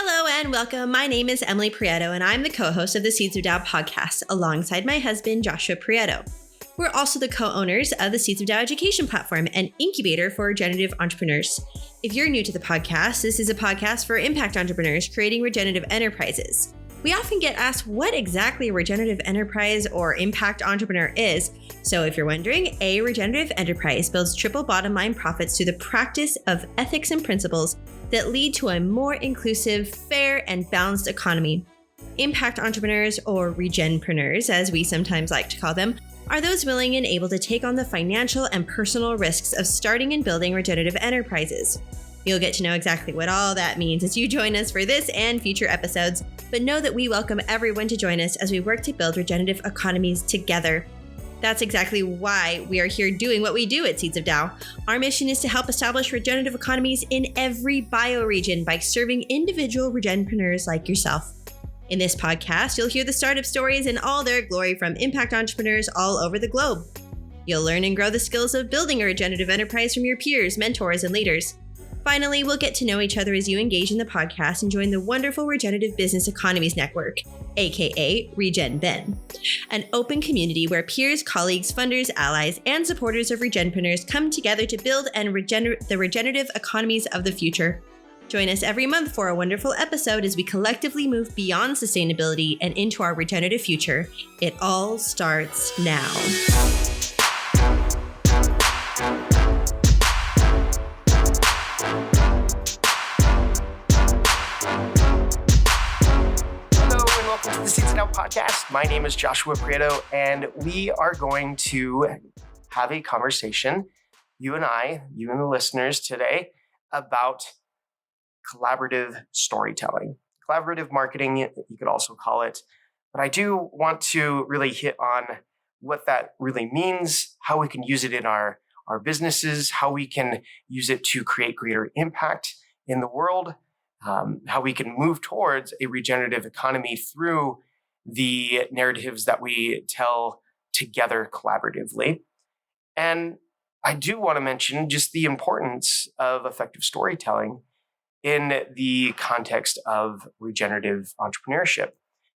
Hello and welcome. My name is Emily Prieto, and I'm the co-host of the Seeds of Tao podcast alongside my husband, Joshua Prieto. We're also the co-owners of the Seeds of Tao education platform, an incubator for regenerative entrepreneurs. If you're new to the podcast, this is a podcast for impact entrepreneurs creating regenerative enterprises. We often get asked what exactly a regenerative enterprise or impact entrepreneur is. So if you're wondering, a regenerative enterprise builds triple bottom line profits through the practice of ethics and principles that lead to a more inclusive, fair, and balanced economy. Impact entrepreneurs, or regenpreneurs, as we sometimes like to call them, are those willing and able to take on the financial and personal risks of starting and building regenerative enterprises. You'll get to know exactly what all that means as you join us for this and future episodes, but know that we welcome everyone to join us as we work to build regenerative economies together. That's exactly why we are here doing what we do at Seeds of Tao. Our mission is to help establish regenerative economies in every bioregion by serving individual regenpreneurs like yourself. In this podcast, you'll hear the startup stories in all their glory from impact entrepreneurs all over the globe. You'll learn and grow the skills of building a regenerative enterprise from your peers, mentors, and leaders. Finally, we'll get to know each other as you engage in the podcast and join the wonderful Regenerative Business Economies Network, aka RegenBen, an open community where peers, colleagues, funders, allies, and supporters of regenpreneurs come together to build the regenerative economies of the future. Join us every month for a wonderful episode as we collectively move beyond sustainability and into our regenerative future. It all starts now. The Seeds of Tao Podcast. My name is Joshua Prieto, and we are going to have a conversation, you and the listeners today, about collaborative storytelling. Collaborative marketing, you could also call it. But I do want to really hit on what that really means, how we can use it in our businesses, how we can use it to create greater impact in the world, how we can move towards a regenerative economy through the narratives that we tell together collaboratively. And I do want to mention just the importance of effective storytelling in the context of regenerative entrepreneurship.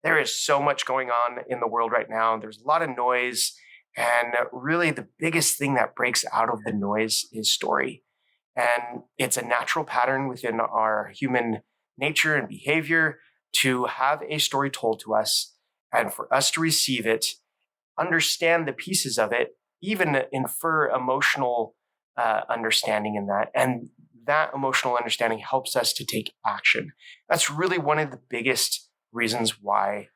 There is so much going on in the world right now. There's a lot of noise. And really the biggest thing that breaks out of the noise is story. And it's a natural pattern within our human nature and behavior to have a story told to us and for us to receive it, understand the pieces of it, even infer emotional understanding in that. And that emotional understanding helps us to take action. That's really one of the biggest reasons why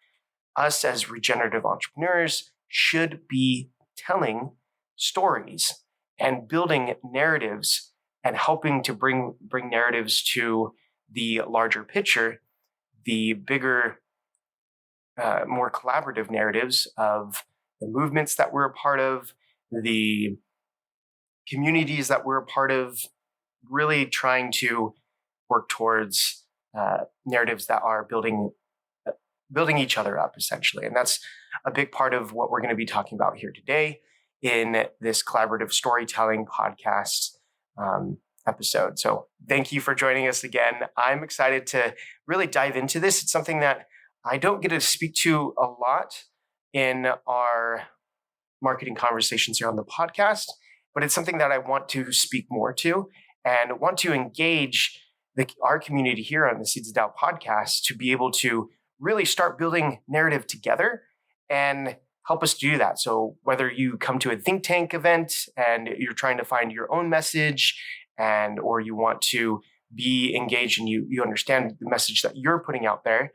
us as regenerative entrepreneurs should be telling stories and building narratives and helping to bring narratives to the larger picture, the bigger, more collaborative narratives of the movements that we're a part of, the communities that we're a part of, really trying to work towards narratives that are building each other up, essentially. And that's a big part of what we're going to be talking about here today in this collaborative storytelling podcast episode. So thank you for joining us again. I'm excited to really dive into this. It's something that I don't get to speak to a lot in our marketing conversations here on the podcast, but it's something that I want to speak more to and want to engage our community here on the Seeds of Tao podcast to be able to really start building narrative together and help us do that. So whether you come to a think tank event and you're trying to find your own message or you want to be engaged and you understand the message that you're putting out there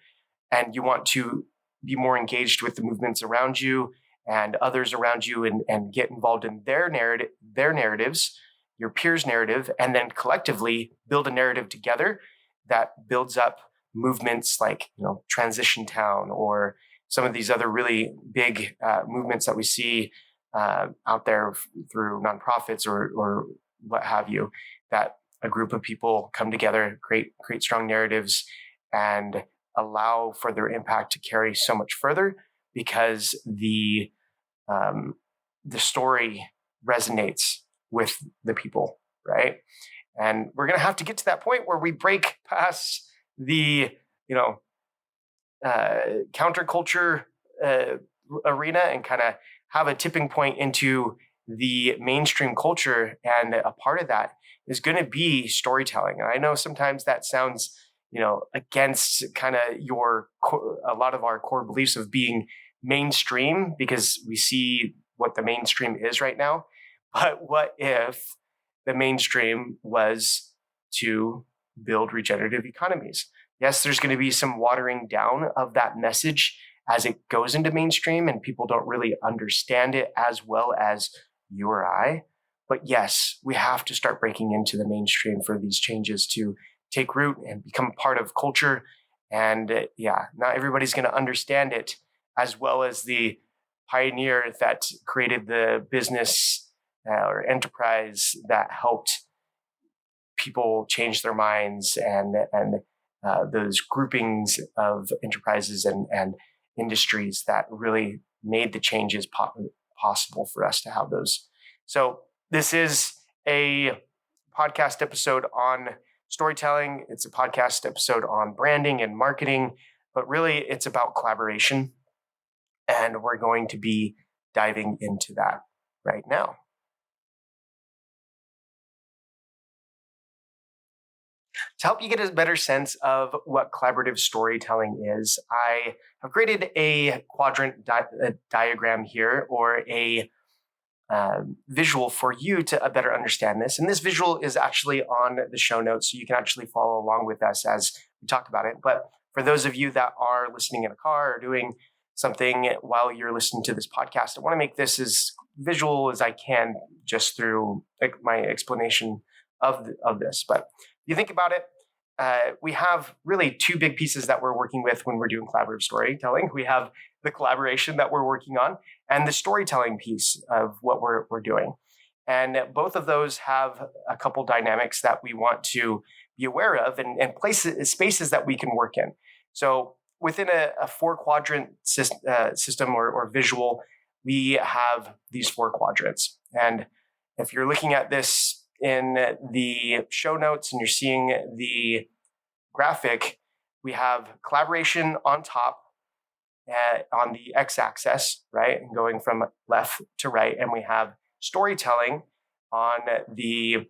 and you want to be more engaged with the movements around you and others around you and get involved in their narratives, your peers' narrative, and then collectively build a narrative together that builds up movements like, Transition Town or some of these other really big movements that we see out there through nonprofits or what have you, that a group of people come together, create strong narratives, and allow for their impact to carry so much further because the story resonates with the people, right? And we're going to have to get to that point where we break past the, counterculture arena and kind of have a tipping point into the mainstream culture. And a part of that is going to be storytelling. And I know sometimes that sounds, against kind of a lot of our core beliefs of being mainstream, because we see what the mainstream is right now. But what if the mainstream was to build regenerative economies? Yes, there's going to be some watering down of that message as it goes into mainstream and people don't really understand it as well as you or I. But yes, we have to start breaking into the mainstream for these changes to take root and become part of culture. And not everybody's going to understand it as well as the pioneer that created the business or enterprise that helped people change their minds, and those groupings of enterprises and industries that really made the changes possible for us to have those. So this is a podcast episode on storytelling. It's a podcast episode on branding and marketing, but really it's about collaboration. And we're going to be diving into that right now. To help you get a better sense of what collaborative storytelling is, I have created a quadrant diagram here, or a visual for you to better understand this. And this visual is actually on the show notes, so you can actually follow along with us as we talk about it. But for those of you that are listening in a car or doing something while you're listening to this podcast, I want to make this as visual as I can just through my explanation of this. But if you think about it, we have really two big pieces that we're working with when we're doing collaborative storytelling. We have the collaboration that we're working on and the storytelling piece of what we're doing. And both of those have a couple dynamics that we want to be aware of, and spaces that we can work in. So within a 4-quadrant system or visual, we have these 4 quadrants. And if you're looking at this in the show notes and you're seeing the graphic, we have collaboration on top on the x-axis, right, and going from left to right, and we have storytelling on the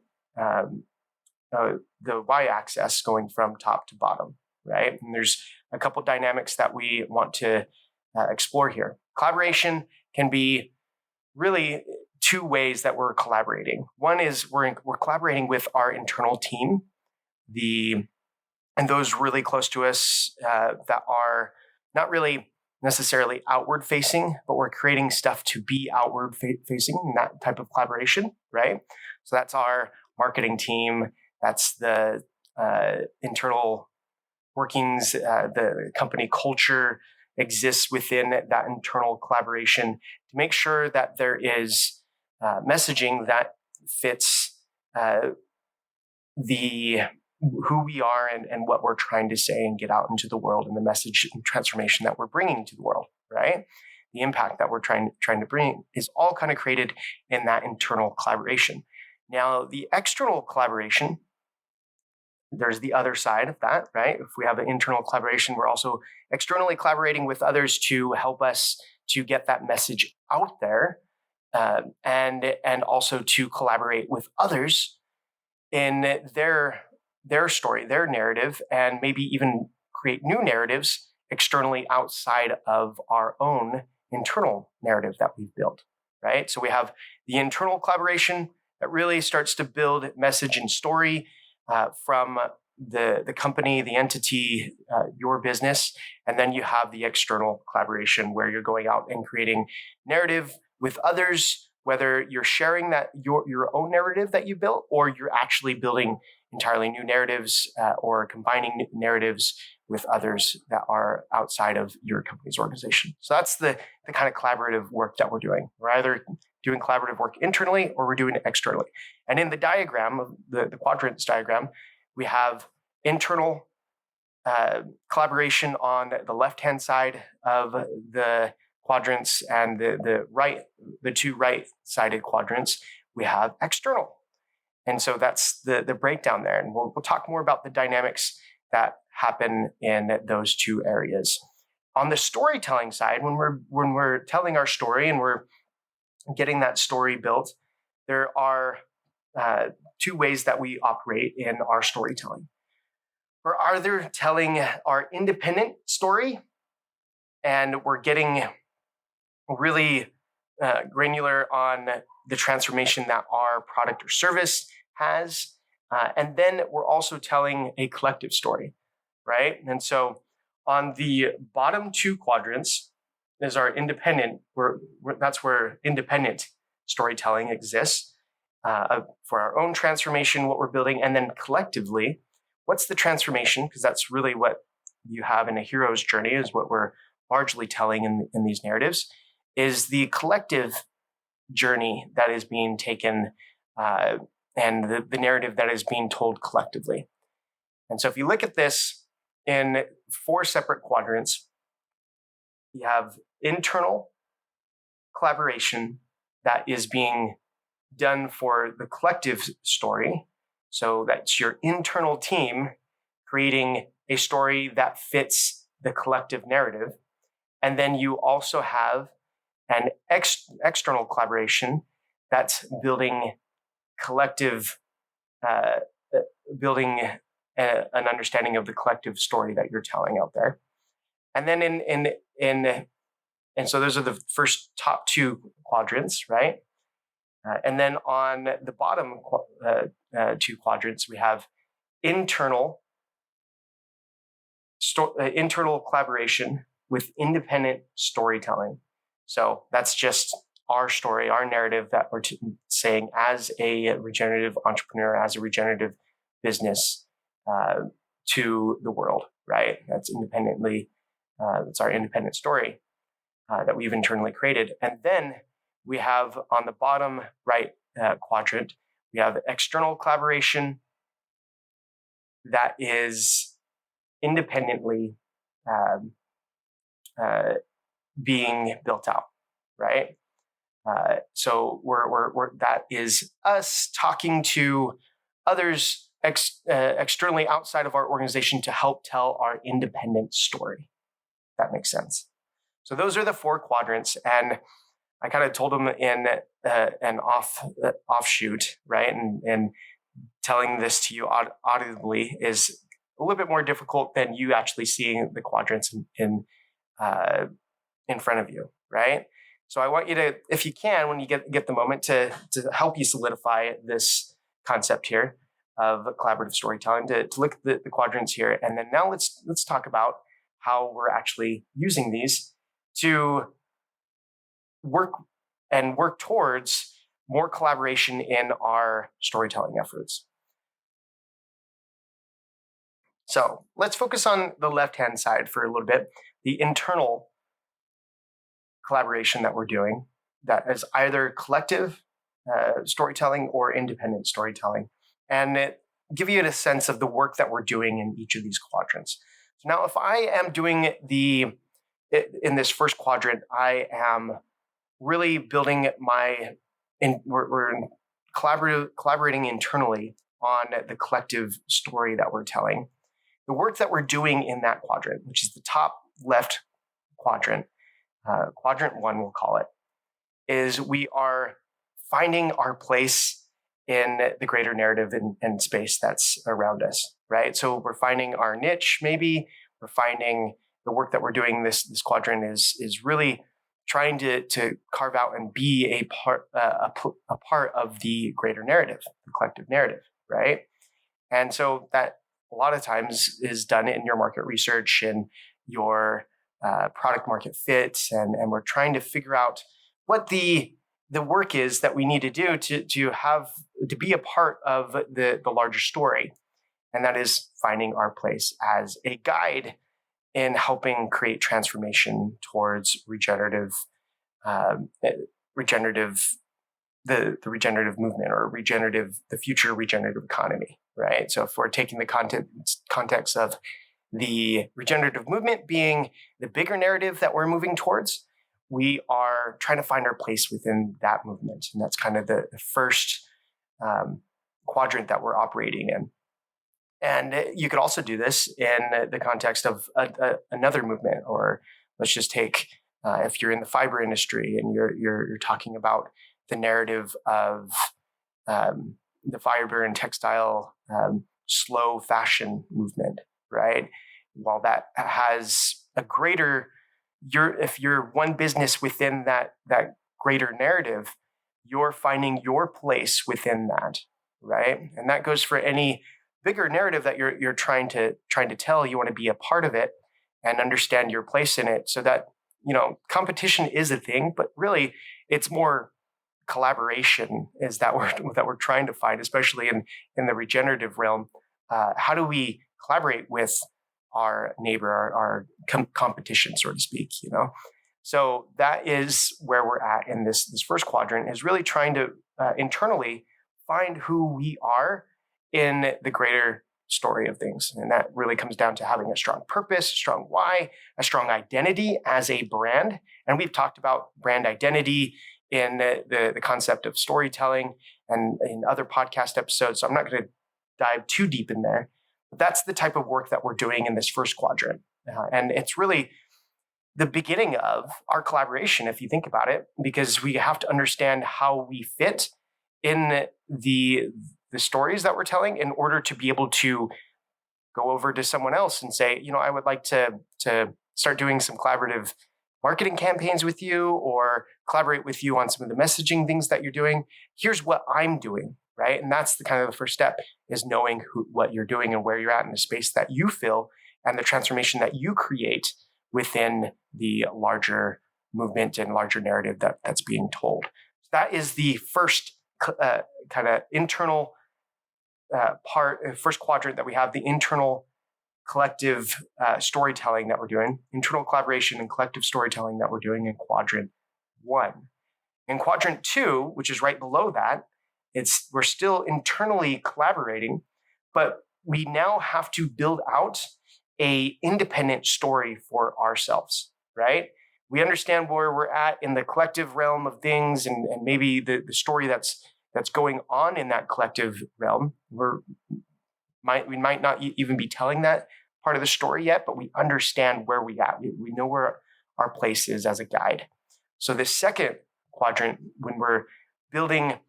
y-axis going from top to bottom, right? And there's a couple dynamics that we want to explore here. Collaboration can be really 2 ways that we're collaborating. One is we're collaborating with our internal team, and those really close to us that are not really necessarily outward facing, but we're creating stuff to be outward facing, that type of collaboration, right? So that's our marketing team. That's the internal workings, the company culture exists within that internal collaboration to make sure that there is messaging that fits who we are and what we're trying to say and get out into the world, and the message and transformation that we're bringing to the world, right? The impact that we're trying to bring is all kind of created in that internal collaboration. Now, the external collaboration, there's the other side of that, right? If we have an internal collaboration, we're also externally collaborating with others to help us to get that message out there, and also to collaborate with others in their story, their narrative, and maybe even create new narratives externally outside of our own internal narrative that we've built, right? So we have the internal collaboration that really starts to build message and story from the company, the entity, your business. And then you have the external collaboration where you're going out and creating narrative with others, whether you're sharing that your own narrative that you built, or you're actually building entirely new narratives or combining narratives with others that are outside of your company's organization. So that's the kind of collaborative work that we're doing. We're either doing collaborative work internally or we're doing it externally. And in the diagram, the quadrants diagram, we have internal collaboration on the left-hand side of the quadrants, and the 2 right-sided quadrants, we have external. And so that's the breakdown there. And we'll talk more about the dynamics that happen in those two areas. On the storytelling side, when we're telling our story and we're getting that story built, there are two ways that we operate in our storytelling. We're either telling our independent story, and we're getting really granular on the transformation that our product or service has. And then we're also telling a collective story, right? And so on the bottom two quadrants is our independent, that's where independent storytelling exists for our own transformation, what we're building, and then collectively, what's the transformation? Because that's really what you have in a hero's journey, is what we're largely telling in these narratives, is the collective journey that is being taken and the narrative that is being told collectively. And so if you look at this in 4 separate quadrants, you have internal collaboration that is being done for the collective story. So that's your internal team creating a story that fits the collective narrative. And then you also have an external collaboration that's building collective, building an understanding of the collective story that you're telling out there. And then and so those are the first top 2 quadrants, right? And then on the bottom 2 quadrants, we have internal collaboration with independent storytelling. So that's just our story, our narrative that we're saying as a regenerative entrepreneur, as a regenerative business to the world, right? That's that's our independent story that we've internally created. And then we have on the bottom right quadrant, we have external collaboration that is independently being built out, right? So we're that is us talking to others externally outside of our organization to help tell our independent story. If that makes sense. So those are the 4 quadrants, and I kind of told them in an offshoot, right? And telling this to you audibly is a little bit more difficult than you actually seeing the quadrants in front of you, right? So I want you to, if you can, when you get the moment, to help you solidify this concept here of collaborative storytelling, to look at the quadrants here, and then now let's talk about how we're actually using these to work towards more collaboration in our storytelling efforts. So let's focus on the left-hand side for a little bit, the internal collaboration that we're doing, that is either collective storytelling or independent storytelling, and give you a sense of the work that we're doing in each of these quadrants. So now if I am doing in this first quadrant, I am really building we're collaborating internally on the collective story that we're telling. The work that we're doing in that quadrant, which is the top left quadrant, quadrant 1, we'll call it, is we are finding our place in the greater narrative and space that's around us, right? So we're finding our niche, maybe. We're finding the work that we're doing this quadrant is really trying to carve out and be a part of the greater narrative, the collective narrative, right? And so that a lot of times is done in your market research and your product market fit, and we're trying to figure out what the work is that we need to do to be a part of the larger story, and that is finding our place as a guide in helping create transformation towards the regenerative movement, or the future regenerative economy, right? So if we're taking the context of the regenerative movement being the bigger narrative that we're moving towards, we are trying to find our place within that movement. And that's kind of the first quadrant that we're operating in. And you could also do this in the context of another movement, or let's just take if you're in the fiber industry and you're talking about the narrative of the fiber and textile slow fashion movement, right? While that has a greater, if you're one business within that greater narrative, you're finding your place within that, right? And that goes for any bigger narrative that you're trying to tell. You want to be a part of it and understand your place in it, so that competition is a thing, but really it's more collaboration is that we're trying to find, especially in the regenerative realm. How do we collaborate with our neighbor, our competition, so to speak? So that is where we're at in this first quadrant, is really trying to internally find who we are in the greater story of things. And that really comes down to having a strong purpose, a strong why, a strong identity as a brand. And we've talked about brand identity in the concept of storytelling and in other podcast episodes. So I'm not going to dive too deep in there. But that's the type of work that we're doing in this first quadrant. And it's really the beginning of our collaboration, if you think about it, because we have to understand how we fit in the stories that we're telling in order to be able to go over to someone else and say, I would like to start doing some collaborative marketing campaigns with you, or collaborate with you on some of the messaging things that you're doing. Here's what I'm doing, right? And that's the kind of the first step, is knowing what you're doing and where you're at in the space that you fill, and the transformation that you create within the larger movement and larger narrative that's being told. That is the first kind of internal first quadrant that we have, the internal collective storytelling that we're doing, internal collaboration and collective storytelling that we're doing in quadrant 1. In quadrant 2, which is right below that, we're still internally collaborating, but we now have to build out a independent story for ourselves, right? We understand where we're at in the collective realm of things, and maybe the story that's going on in that collective realm. We might not even be telling that part of the story yet, but we understand where we at. We know where our place is as a guide. So the second quadrant, when we're building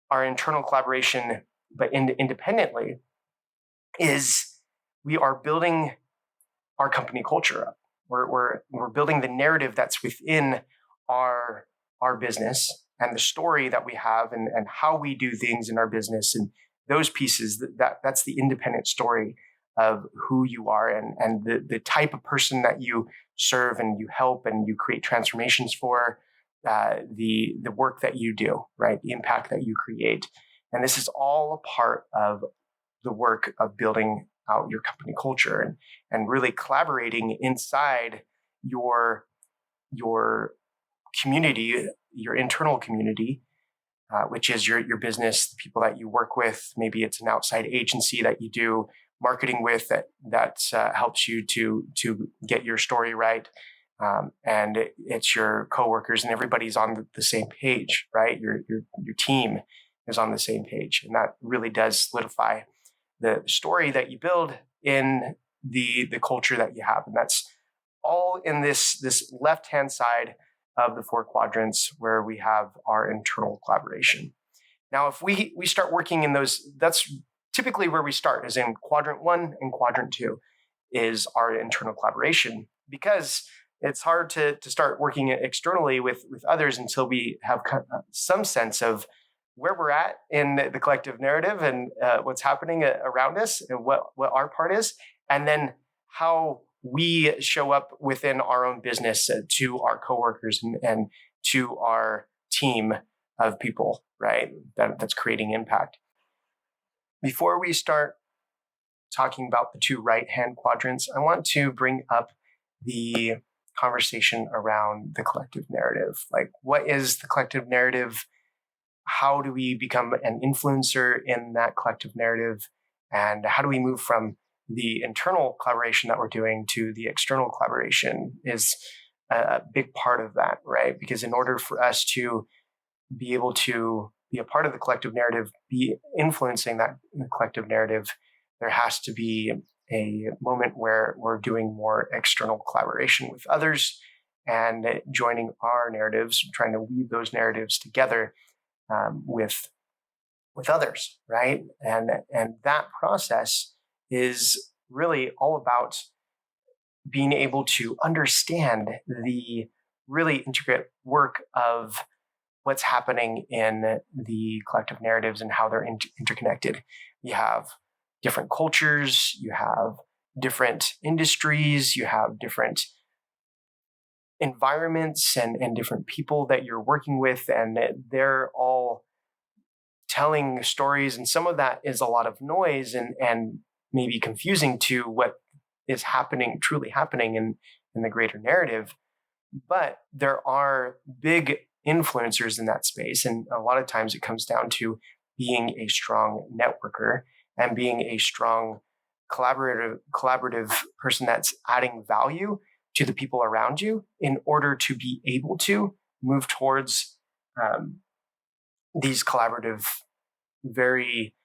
our internal collaboration, but independently, is we are building our company culture up. We're building the narrative that's within our business, and the story that we have, and how we do things in our business, and those pieces, that's the independent story of who you are, and the type of person that you serve and you help and you create transformations for, the work that you do, right? The impact that you create. And this is all a part of the work of building out your company culture, and really collaborating inside your community, your internal community, which is your business, the people that you work with. Maybe it's an outside agency that you do marketing with that helps you to get your story right. And it's your coworkers, and everybody's on the same page, right? Your team is on the same page. And that really does solidify the story that you build in the culture that you have. And that's all in this left-hand side of the 4 quadrants, where we have our internal collaboration. Now, if we start working in those, that's typically where we start, is in quadrant 1 and quadrant 2 is our internal collaboration, because it's hard to start working externally with others until we have some sense of where we're at in the collective narrative, and what's happening around us, and what our part is, and then how we show up within our own business to our coworkers and to our team of people, right? That's creating impact. Before we start talking about the 2 right-hand quadrants, I want to bring up the conversation around the collective narrative. Like, what is the collective narrative? How do we become an influencer in that collective narrative? And how do we move from the internal collaboration that we're doing to the external collaboration? Is a big part of that, right? Because in order for us to be able to be a part of the collective narrative, be influencing that collective narrative, there has to be a moment where we're doing more external collaboration with others and joining our narratives, trying to weave those narratives together with others, right? And that process is really all about being able to understand the really intricate work of what's happening in the collective narratives and how they're interconnected. You have different cultures, you have different industries, you have different environments and different people that you're working with, and they're all telling stories. And some of that is a lot of noise and maybe confusing to what is happening, truly happening in the greater narrative. But there are big influencers in that space. And a lot of times it comes down to being a strong networker and being a strong collaborative person that's adding value to the people around you in order to be able to move towards these collaborative, very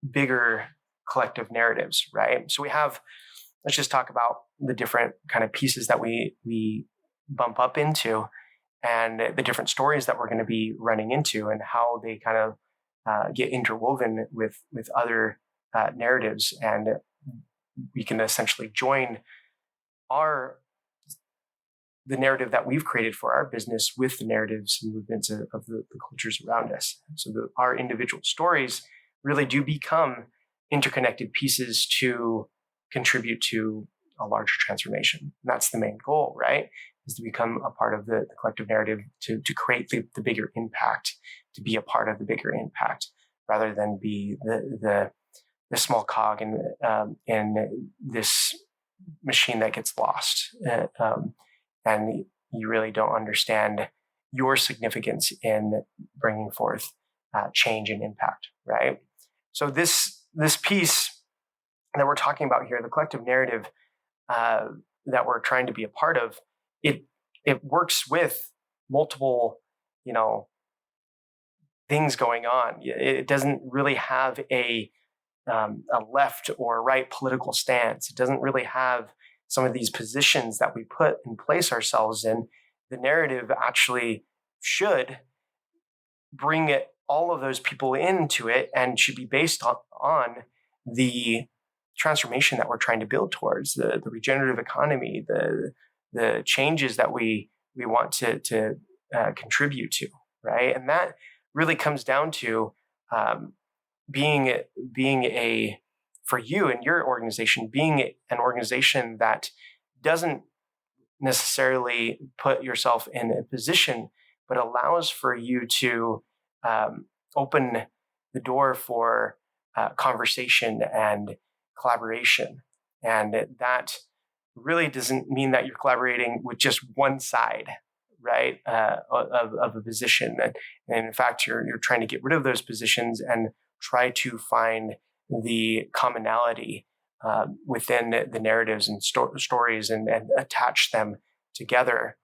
bigger collective narratives, right? So let's just talk about the different kind of pieces that we bump up into and the different stories that we're going to be running into and how they kind of get interwoven with other narratives. And we can essentially join the narrative that we've created for our business with the narratives and movements of the cultures around us. So our individual stories really do become interconnected pieces to contribute to a larger transformation. And that's the main goal, right? Is to become a part of the collective narrative, to create the bigger impact, to be a part of the bigger impact, rather than be the small cog in this machine that gets lost. And you really don't understand your significance in bringing forth change and impact, right? So this piece that we're talking about here, the collective narrative that we're trying to be a part of, it works with multiple, things going on. It doesn't really have a left or right political stance. It doesn't really have some of these positions that we put and place ourselves in. The narrative actually should bring all of those people into it and should be based on the transformation that we're trying to build towards, the regenerative economy, the changes that we want to contribute to, right? And that really comes down to being for you and your organization, being an organization that doesn't necessarily put yourself in a position, but allows for you to open the door for conversation and collaboration. And that really doesn't mean that you're collaborating with just one side, right, of a position. And in fact, you're trying to get rid of those positions and try to find the commonality within the narratives and stories and attach them together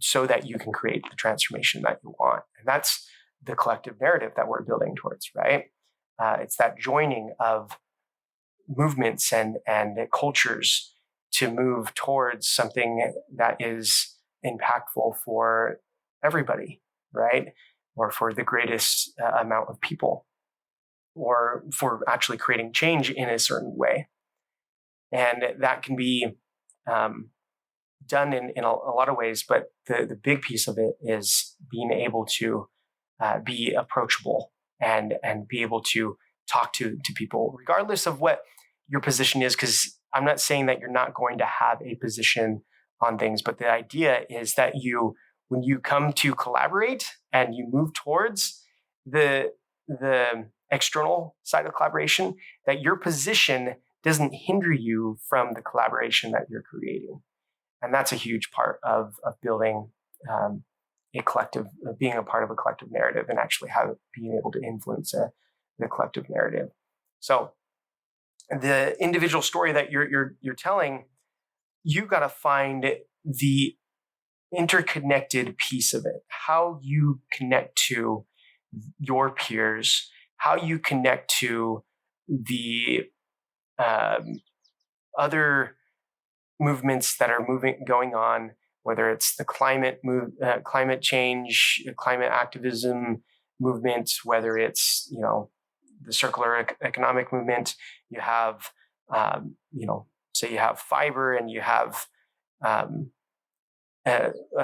so that you can create the transformation that you want. And that's the collective narrative that we're building towards, right? It's that joining of movements and cultures to move towards something that is impactful for everybody, right? Or for the greatest amount of people, or for actually creating change in a certain way. And that can be done in a lot of ways, but the big piece of it is being able to be approachable and be able to talk to people, regardless of what your position is, because I'm not saying that you're not going to have a position on things, but the idea is that when you come to collaborate and you move towards the external side of collaboration, that your position doesn't hinder you from the collaboration that you're creating. And that's a huge part of building a collective, being a part of a collective narrative, and actually being able to influence the collective narrative. So the individual story that you're telling, you got to find the interconnected piece of it, how you connect to your peers, how you connect to the other movements that are going on, whether it's the climate change, climate activism movement, whether it's the circular economic movement. You have say you have fiber, and you have a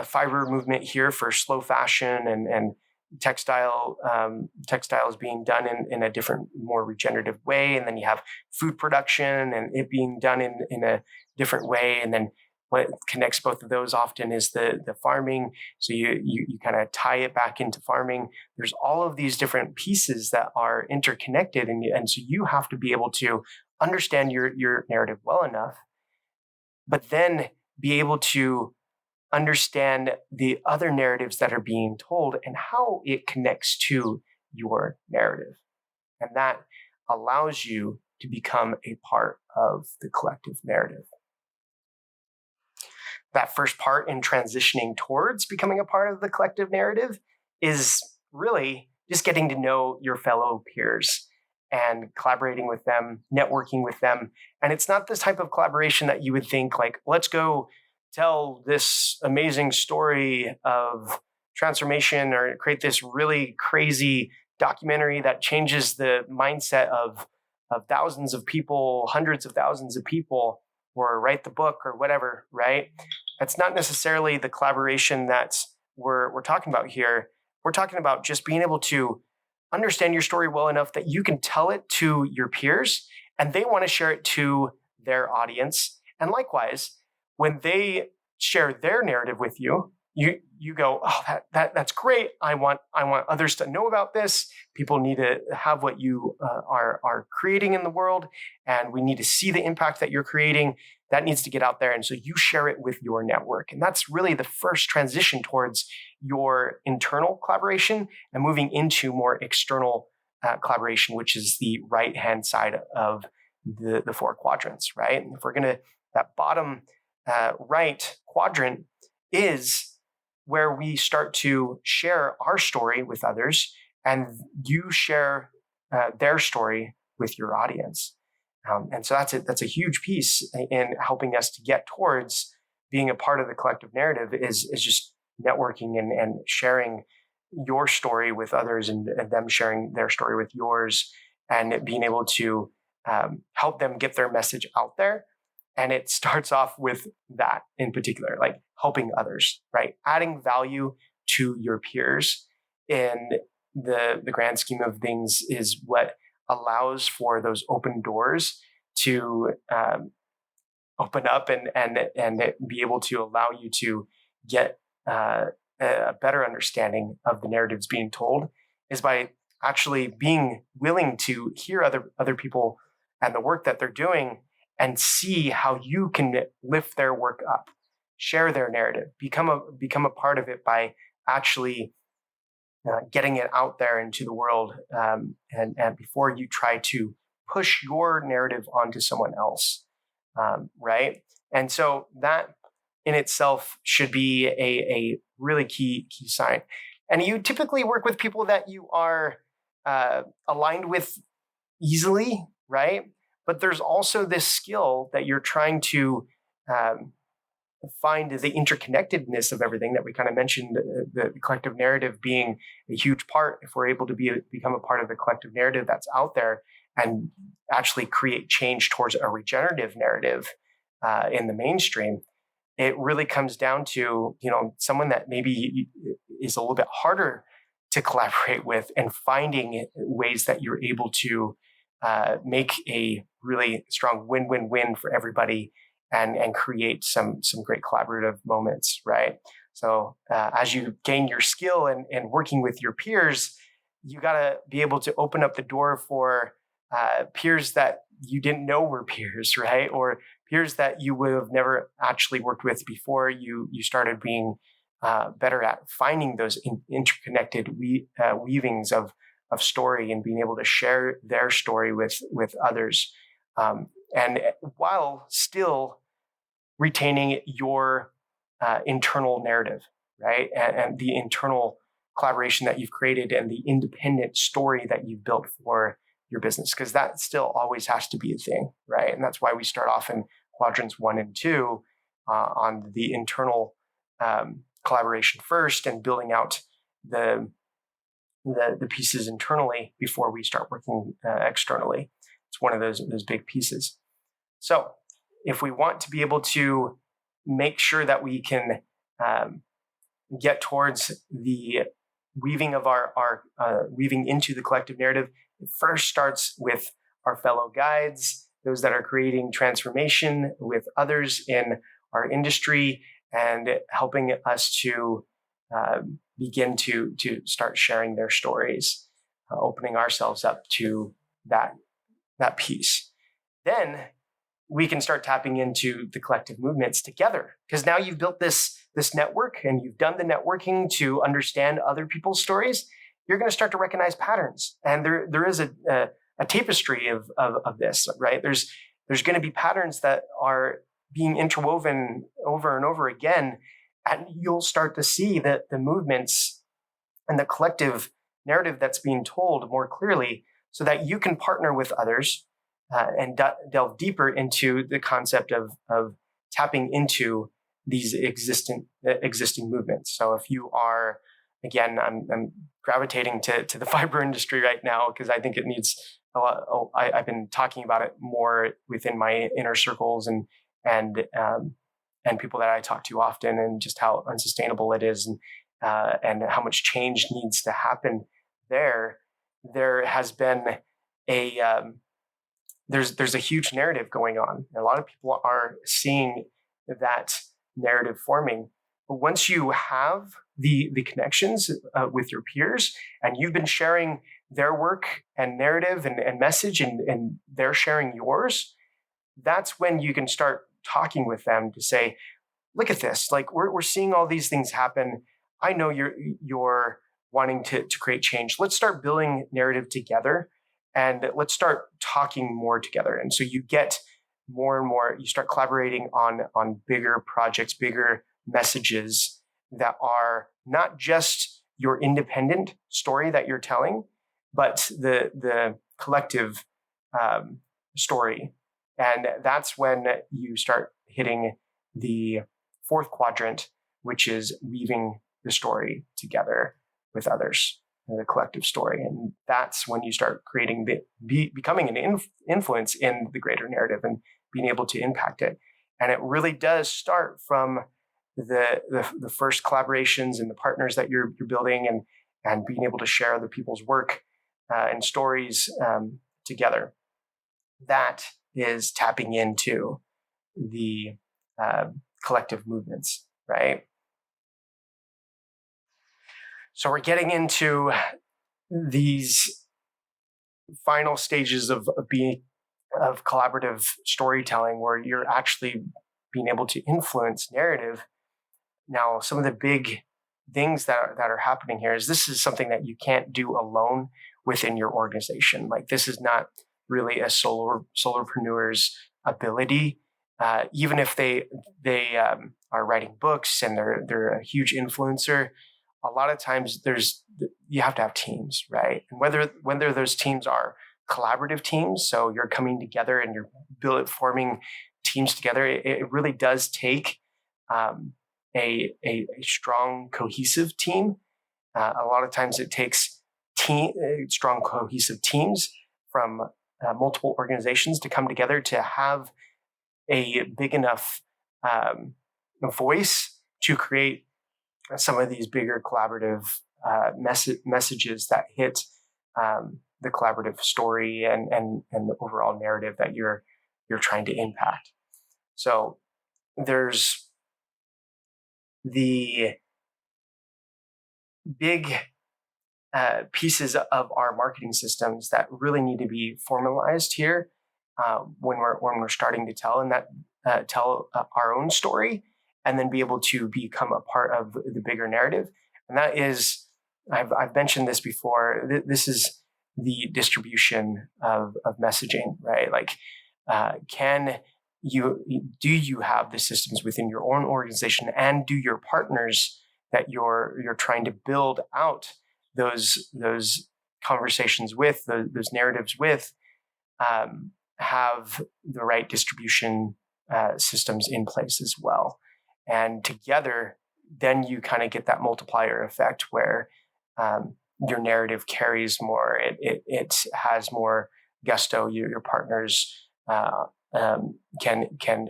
fiber movement here for slow fashion and textiles being done in a different, more regenerative way. And then you have food production and it being done in a different way. And then what connects both of those often is the farming. So you kind of tie it back into farming. There's all of these different pieces that are interconnected. And so you have to be able to understand your narrative well enough, but then be able to understand the other narratives that are being told and how it connects to your narrative. And that allows you to become a part of the collective narrative. That first part in transitioning towards becoming a part of the collective narrative is really just getting to know your fellow peers and collaborating with them, networking with them. And it's not this type of collaboration that you would think like, let's go tell this amazing story of transformation or create this really crazy documentary that changes the mindset of thousands of people, hundreds of thousands of people, or write the book or whatever, right? That's not necessarily the collaboration that we're talking about here. We're talking about just being able to understand your story well enough that you can tell it to your peers and they want to share it to their audience. And likewise, when they share their narrative with you, you go, oh, that's great. I want others to know about this. People need to have what you are creating in the world, and we need to see the impact that you're creating. That needs to get out there, and so you share it with your network, and that's really the first transition towards your internal collaboration and moving into more external collaboration, which is the right-hand side of the four quadrants, right? And if we're gonna, that bottom right quadrant is where we start to share our story with others, and you share their story with your audience. And so that's a huge piece in helping us to get towards being a part of the collective narrative is just networking and sharing your story with others and them sharing their story with yours and being able to help them get their message out there. And it starts off with that in particular, like helping others, right? Adding value to your peers in the grand scheme of things is what allows for those open doors to open up and be able to allow you to get a better understanding of the narratives being told is by actually being willing to hear other people and the work that they're doing and see how you can lift their work up, share their narrative, become a part of it by actually getting it out there into the world, and before you try to push your narrative onto someone else, right? And so that in itself should be a really key sign. And you typically work with people that you are aligned with easily, right? But there's also this skill that you're trying to find the interconnectedness of everything that we kind of mentioned, the collective narrative being a huge part. If we're able to become a part of the collective narrative that's out there and actually create change towards a regenerative narrative in the mainstream, it really comes down to, someone that maybe is a little bit harder to collaborate with and finding ways that you're able to make a really strong win-win-win for everybody and create some great collaborative moments, right? So as you gain your skill and working with your peers, you got to be able to open up the door for peers that you didn't know were peers, right? Or peers that you would have never actually worked with before you started being better at finding those interconnected weavings of story and being able to share their story with others. And while still retaining your internal narrative, right? And the internal collaboration that you've created and the independent story that you've built for your business, because that still always has to be a thing, right? And that's why we start off in quadrants 1 and 2 on the internal collaboration first, and building out the pieces internally before we start working externally. It's one of those big pieces. So if we want to be able to make sure that we can get towards the weaving of our weaving into the collective narrative, it first starts with our fellow guides, those that are creating transformation with others in our industry, and helping us to begin to start sharing their stories, opening ourselves up to that piece. Then we can start tapping into the collective movements together, because now you've built this network and you've done the networking to understand other people's stories. You're going to start to recognize patterns, and there is a tapestry of this, right? There's going to be patterns that are being interwoven over and over again, and you'll start to see that the movements and the collective narrative that's being told more clearly, so that you can partner with others and delve deeper into the concept of tapping into these existing movements. So if you are, again, I'm gravitating to the fiber industry right now, because I think it needs a lot. I've been talking about it more within my inner circles and people that I talk to often, and just how unsustainable it is, and how much change needs to happen there. There has been there's a huge narrative going on. A lot of people are seeing that narrative forming. But once you have the connections with your peers, and you've been sharing their work and narrative and message, and they're sharing yours, that's when you can start talking with them to say, look at this, like we're seeing all these things happen. I know you're wanting to create change. Let's start building narrative together, and let's start talking more together. And so you get more and more, you start collaborating on bigger projects, bigger messages that are not just your independent story that you're telling, but the collective story. And that's when you start hitting the fourth quadrant, which is weaving the story together with others, the collective story. And that's when you start creating becoming an influence in the greater narrative and being able to impact it. And it really does start from the first collaborations and the partners that you're building, and being able to share other people's work and stories together. That is tapping into the collective movements, right? So we're getting into these final stages of collaborative storytelling, where you're actually being able to influence narrative. Now, some of the big things that are happening here is this is something that you can't do alone within your organization. Like, this is not really a solopreneur's ability. Even if they are writing books and they're a huge influencer, a lot of times you have to have teams, right? And whether those teams are collaborative teams, so you're coming together and you're forming teams together, it really does take a strong, cohesive team. A lot of times it takes strong, cohesive teams from multiple organizations to come together to have a big enough voice to create some of these bigger collaborative messages that hit the collaborative story and the overall narrative that you're trying to impact. So there's the big pieces of our marketing systems that really need to be formalized here when we're starting to tell our own story, and then be able to become a part of the bigger narrative. And that is, I've mentioned this before, this is the distribution of messaging, right? Like, do you have the systems within your own organization, and do your partners that you're trying to build out those conversations with, those narratives with, have the right distribution systems in place as well. And together, then you kind of get that multiplier effect where your narrative carries more. It has more gusto. Your partners can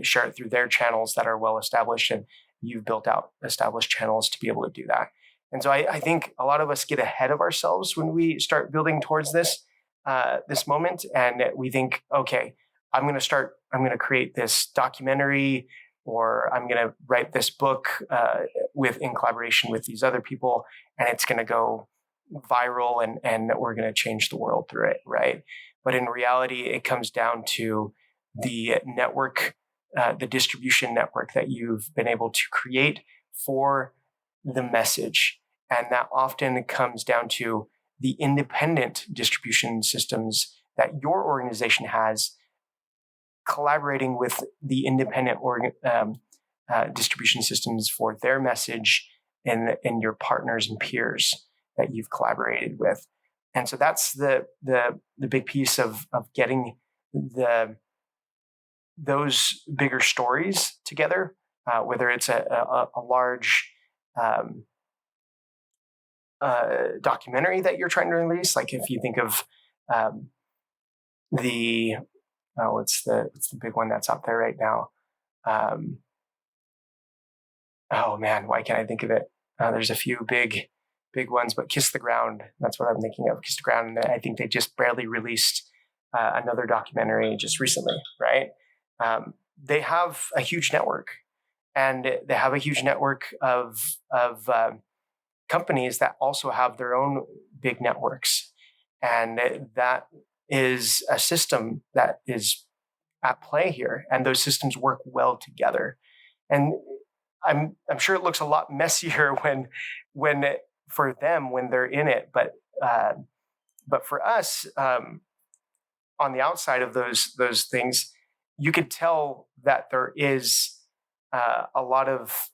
share it through their channels that are well established, and you've built out established channels to be able to do that. And so I think a lot of us get ahead of ourselves when we start building towards this moment, and we think, okay, I'm going to create this documentary, or I'm going to write this book in collaboration with these other people, and it's going to go viral, and we're going to change the world through it, right? But in reality, it comes down to the network, the distribution network that you've been able to create for the message. And that often comes down to the independent distribution systems that your organization has, collaborating with the independent distribution systems for their message and your partners and peers that you've collaborated with. And so that's the big piece of getting those bigger stories together, whether it's a large documentary that you're trying to release. Like if you think of what's the big one that's out there right now? Oh man, why can't I think of it? There's a few big ones, but Kiss the Ground, that's what I'm thinking of. Kiss the Ground. And I think they just barely released another documentary just recently, right? They have a huge network, and they have a huge network of companies that also have their own big networks. And that is a system that is at play here. And those systems work well together. And I'm sure it looks a lot messier when for them when they're in it, but for us, on the outside of those things, you could tell that there is a lot of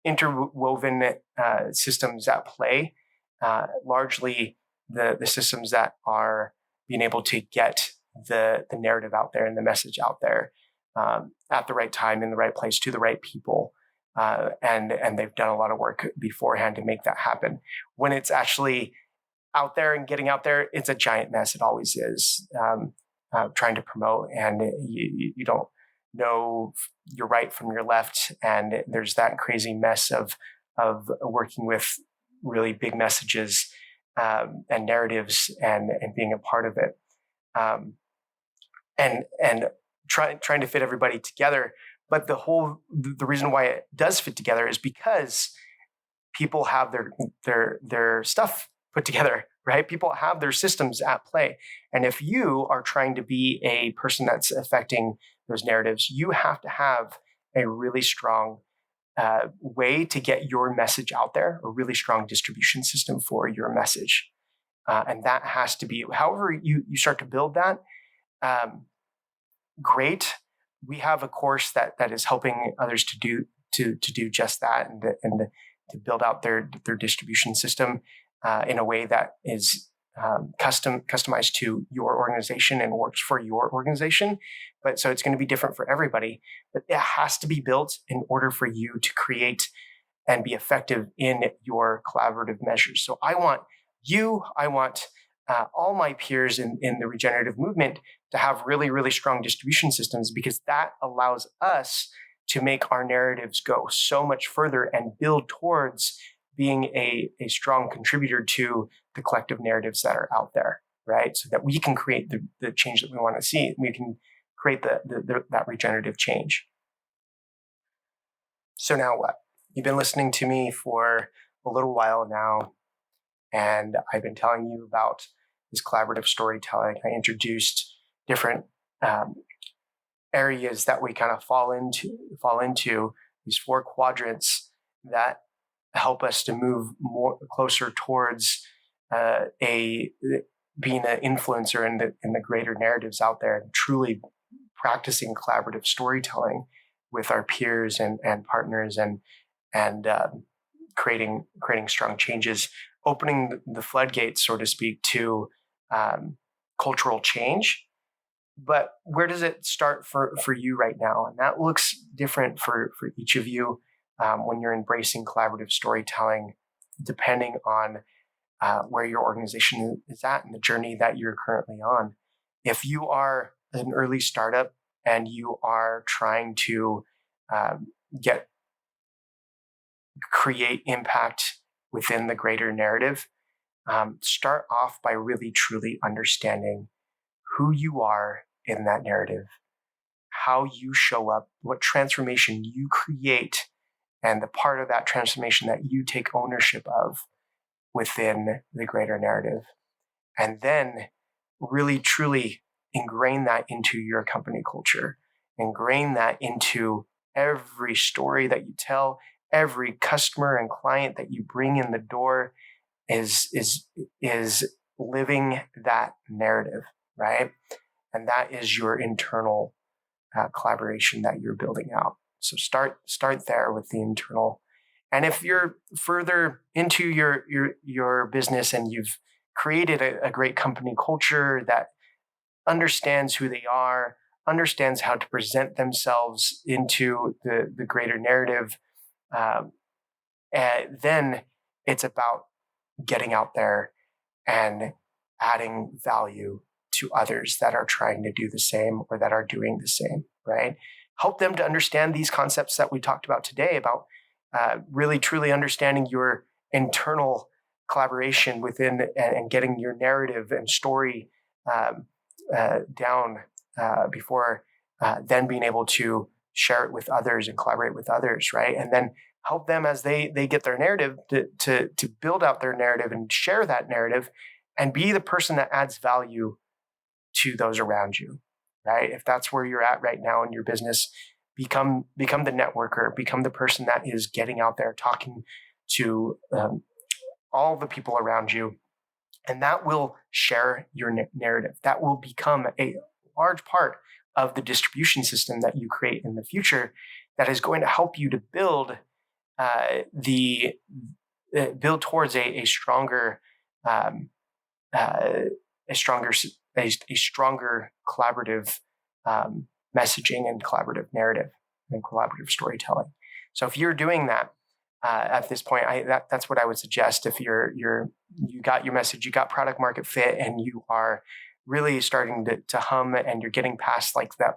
interwoven systems at play, largely the systems that are being able to get the narrative out there and the message out there at the right time, in the right place, to the right people. And they've done a lot of work beforehand to make that happen. When it's actually out there and getting out there, it's a giant mess. It always is, trying to promote, and you don't know your right from your left. And there's that crazy mess of working with really big messages and narratives and being a part of it. And trying to fit everybody together. But the reason why it does fit together is because people have their stuff put together, right? People have their systems at play. And if you are trying to be a person that's affecting those narratives, you have to have a really strong way to get your message out there, a really strong distribution system for your message. And that has to be, however you start to build that, great. We have a course that is helping others to do just that, and to build out their distribution system in a way that is customized to your organization and works for your organization. But so it's going to be different for everybody. But it has to be built in order for you to create and be effective in your collaborative measures. So I want all my peers in the regenerative movement to have really, really strong distribution systems, because that allows us to make our narratives go so much further and build towards being a strong contributor to the collective narratives that are out there, right? So that we can create the change that we want to see. We can create that regenerative change. So now what? You've been listening to me for a little while now, and I've been telling you about this collaborative storytelling. I introduced different areas that we kind of fall into these 4 quadrants that help us to move more closer towards being an influencer in the greater narratives out there, and truly practicing collaborative storytelling with our peers and partners, and creating strong changes opening the floodgates, so to speak, to cultural change. But where does it start for you right now? And that looks different for each of you when you're embracing collaborative storytelling, depending on where your organization is at and the journey that you're currently on. If you are an early startup and you are trying to create impact within the greater narrative, start off by really truly understanding who you are in that narrative, how you show up, what transformation you create, and the part of that transformation that you take ownership of within the greater narrative. And then really truly ingrain that into your company culture, ingrain that into every story that you tell, every customer and client that you bring in the door is living that narrative, right? And that is your internal collaboration that you're building out. So start there with the internal. And if you're further into your business and you've created a great company culture that understands who they are, understands how to present themselves into the greater narrative, and then it's about getting out there and adding value to others that are trying to do the same or that are doing the same, right? Help them to understand these concepts that we talked about today about really truly understanding your internal collaboration within and getting your narrative and story down before then being able to share it with others and collaborate with others, right? And then help them as they get their narrative to build out their narrative and share that narrative and be the person that adds value to those around you, right? If that's where you're at right now in your business, become the networker, become the person that is getting out there, talking to all the people around you, and that will share your narrative. That will become a large part of the distribution system that you create in the future that is going to help you to build towards a stronger collaborative messaging and collaborative narrative and collaborative storytelling. So if you're doing that at this point, that's what I would suggest. If you got your message, you got product market fit, and you are really starting to hum, and you're getting past like that.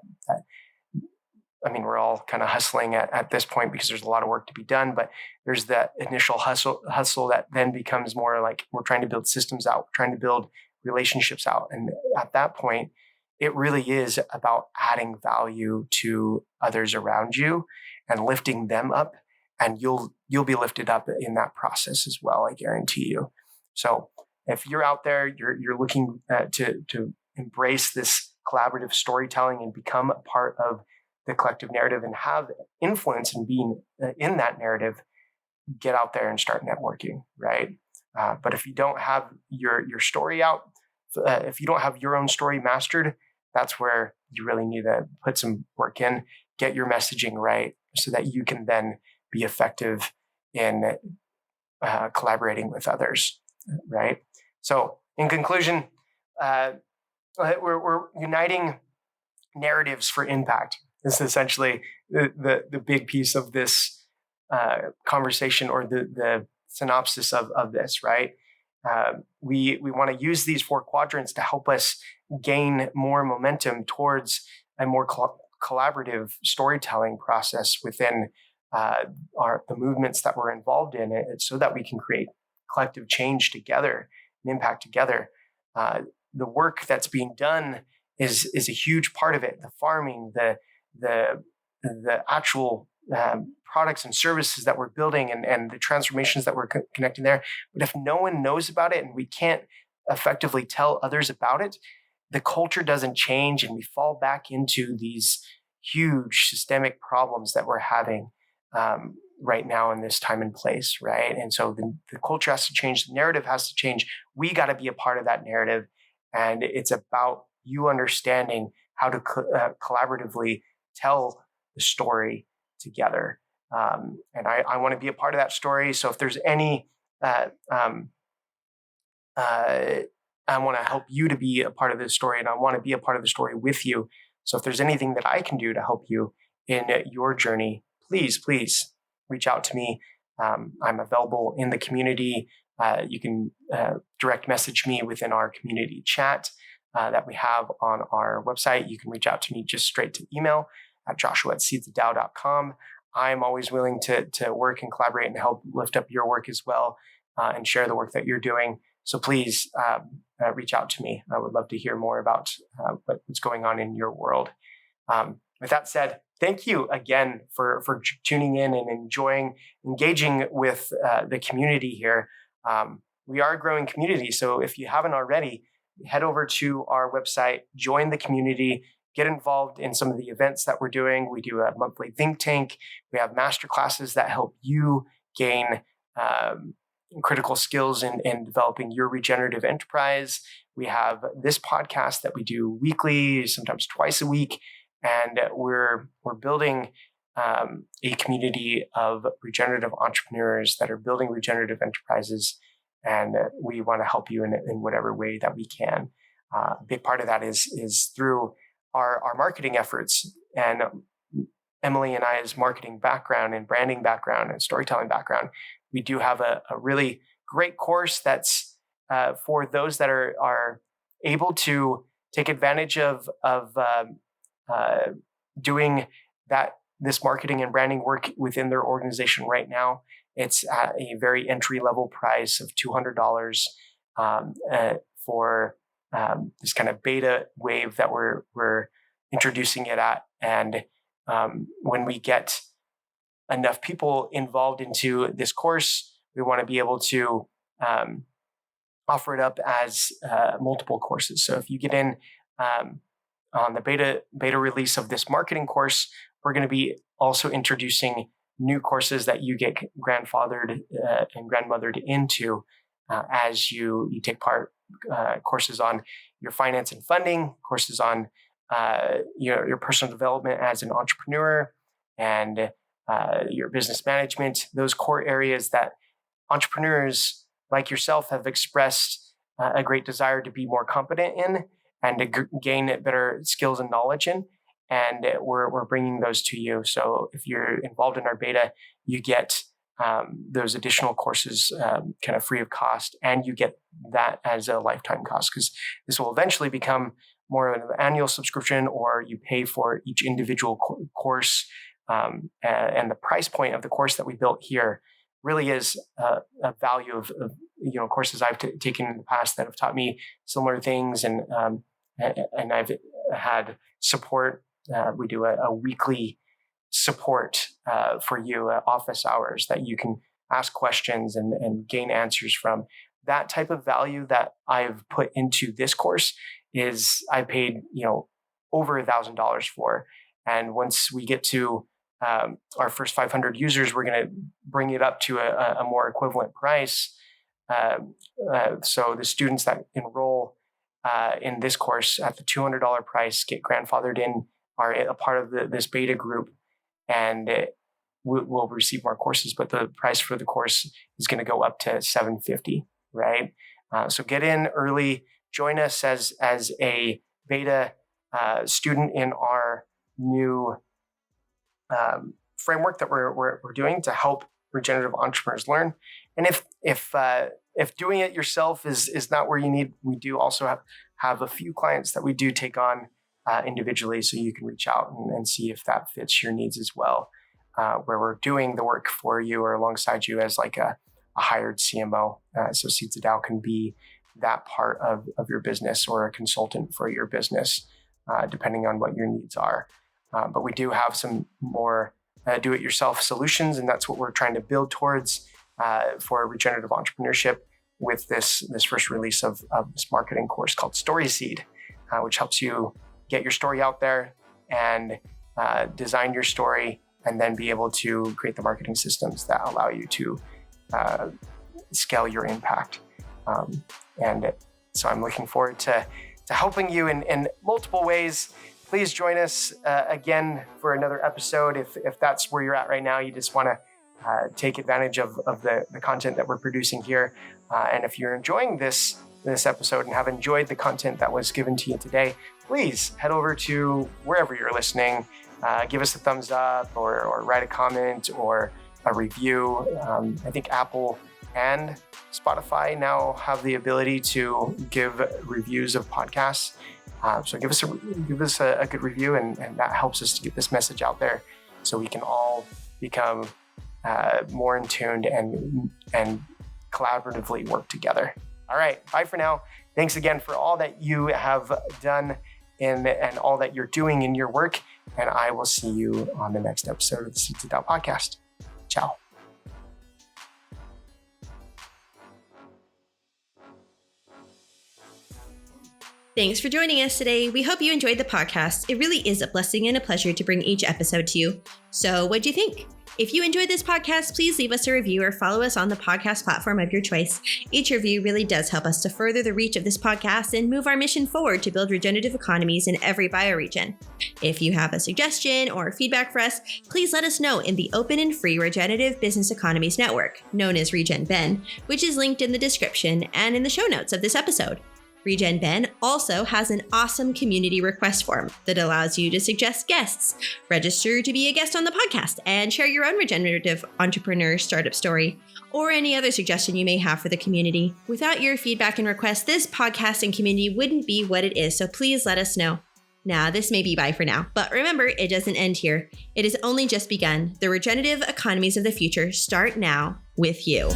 I mean, we're all kind of hustling at this point because there's a lot of work to be done, but there's that initial hustle that then becomes more like we're trying to build systems out, we're trying to build relationships out. And at that point, it really is about adding value to others around you and lifting them up. And you'll be lifted up in that process as well, I guarantee you. So if you're out there, you're looking to embrace this collaborative storytelling and become a part of the collective narrative and have influence in being in that narrative, get out there and start networking, right? But if you don't have your story out, if you don't have your own story mastered, that's where you really need to put some work in, get your messaging right so that you can then be effective in collaborating with others, right? So in conclusion, we're uniting narratives for impact. This is essentially the big piece of this conversation, or the synopsis of this, right? We want to use these 4 quadrants to help us gain more momentum towards a more collaborative storytelling process within the movements that we're involved in, so that we can create collective change together and impact together. The work that's being done is a huge part of it. The farming, the actual products and services that we're building, and the transformations that we're connecting there. But if no one knows about it and we can't effectively tell others about it, the culture doesn't change, and we fall back into these huge systemic problems that we're having right now in this time and place, right? And so the culture has to change, the narrative has to change. We got to be a part of that narrative, and it's about you understanding how to collaboratively tell the story together. And I want to be a part of that story. So if there's any I want to help you to be a part of this story, and I want to be a part of the story with you. So if there's anything that I can do to help you in your journey, please reach out to me. I'm available in the community. You can direct message me within our community chat that we have on our website. You can reach out to me just straight to email at joshua@seedsofdao.com. I'm always willing to work and collaborate and help lift up your work as well, and share the work that you're doing. So please reach out to me. I would love to hear more about what's going on in your world. With that said, thank you again for tuning in and engaging with the community here. We are a growing community, so if you haven't already, head over to our website, join the community, get involved in some of the events that we're doing. We do a monthly think tank. We have master classes that help you gain critical skills in developing your regenerative enterprise. We have this podcast that we do weekly, sometimes twice a week, and we're building a community of regenerative entrepreneurs that are building regenerative enterprises, and we want to help you in whatever way that we can. A big part of that is through our marketing efforts, and Emily and I's marketing background and branding background and storytelling background. We do have a really great course that's for those that are able to take advantage of doing this marketing and branding work within their organization right now. It's at a very entry-level price of $200 for this kind of beta wave that we're introducing it at. And when we get enough people involved into this course, we want to be able to offer it up as multiple courses. So if you get in on the beta release of this marketing course, we're going to be also introducing new courses that you get grandfathered and grandmothered into as you take part. Courses on your finance and funding, courses on your personal development as an entrepreneur, and your business management, those core areas that entrepreneurs like yourself have expressed a great desire to be more competent in and to gain better skills and knowledge in. And we're bringing those to you. So if you're involved in our beta, you get those additional courses kind of free of cost, and you get that as a lifetime cost, because this will eventually become more of an annual subscription, or you pay for each individual course. And the price point of the course that we built here really is a value of courses I've taken in the past that have taught me similar things, and I've had support. We do a weekly support for you, office hours that you can ask questions and gain answers from. That type of value that I've put into this course is I paid over $1,000 for. And once we get to our first 500 users, we're going to bring it up to a more equivalent price. So the students that enroll in this course at the $200 price get grandfathered in, are a part of this beta group, and we'll receive more courses, but the price for the course is going to go up to $750, right? So get in early, join us as a beta student in our new framework that we're doing to help regenerative entrepreneurs learn. And if doing it yourself is not where you need, we do also have a few clients that we do take on individually, so you can reach out and see if that fits your needs as well, where we're doing the work for you or alongside you as like a hired CMO. So Seeds of Tao can be that part of your business, or a consultant for your business, depending on what your needs are. But we do have some more do-it-yourself solutions, and that's what we're trying to build towards for regenerative entrepreneurship with this first release of this marketing course called StorySeed, which helps you get your story out there and design your story, and then be able to create the marketing systems that allow you to scale your impact. And so I'm looking forward to helping you in multiple ways. Please join us again for another episode. If that's where you're at right now, you just want to take advantage of the content that we're producing here. And if you're enjoying this episode and have enjoyed the content that was given to you today, please head over to wherever you're listening. Give us a thumbs up or write a comment or a review. I think Apple and Spotify now have the ability to give reviews of podcasts. So give us a good review, and that helps us to get this message out there so we can all become more in tune and collaboratively work together. All right, bye for now. Thanks again for all that you have done and all that you're doing in your work. And I will see you on the next episode of the Seeds of Tao Podcast. Ciao. Thanks for joining us today. We hope you enjoyed the podcast. It really is a blessing and a pleasure to bring each episode to you. So what'd you think? If you enjoyed this podcast, please leave us a review or follow us on the podcast platform of your choice. Each review really does help us to further the reach of this podcast and move our mission forward to build regenerative economies in every bioregion. If you have a suggestion or feedback for us, please let us know in the open and free Regenerative Business Economies Network, known as RegenBen, which is linked in the description and in the show notes of this episode. RegenBen also has an awesome community request form that allows you to suggest guests, register to be a guest on the podcast, and share your own regenerative entrepreneur startup story, or any other suggestion you may have for the community. Without your feedback and requests, this podcast and community wouldn't be what it is, so please let us know. Now, this may be bye for now, but remember, it doesn't end here. It has only just begun. The regenerative economies of the future start now with you.